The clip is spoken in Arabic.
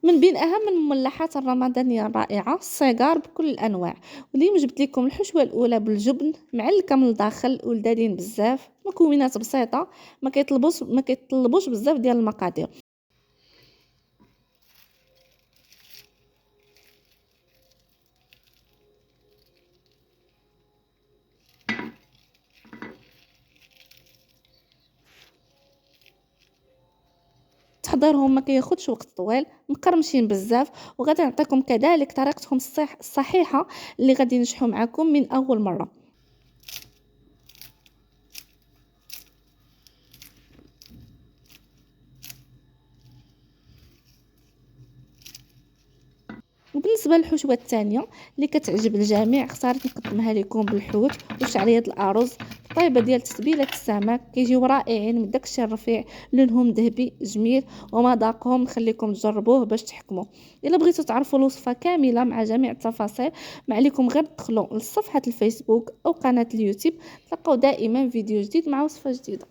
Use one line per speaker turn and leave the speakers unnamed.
من بين أهم المملحات الرمضانية الرائعة الصقار بكل الأنواع. واليوم جبت لكم الحشوة الأولى بالجبن معلكة من الداخل ولذاذين بزاف، مكونات بسيطة، ما كيطلبوش بزاف ديال المقادير. تحضيرهم ما كياخدش وقت طويل، مقرمشين بزاف، وغادي نعطيكم كذلك طريقتهم الصحيحة اللي غادي ينجحوا معكم من أول مرة. وبالنسبة للحشوة الثانية اللي كتعجب الجميع، اختاريت نقدمها لكم بالحوت وشعرية الأرز، طيبة ديال تتبيلة السمك، كيجيو رائعين من داكشي الرفيع، لونهم ذهبي جميل، ومذاقهم نخليكم تجربوه باش تحكموا. الا بغيتوا تعرفوا الوصفة كاملة مع جميع التفاصيل، ما عليكم غير تدخلوا لصفحة الفيسبوك او قناة اليوتيوب، تلقاو دائما فيديو جديد مع وصفة جديدة.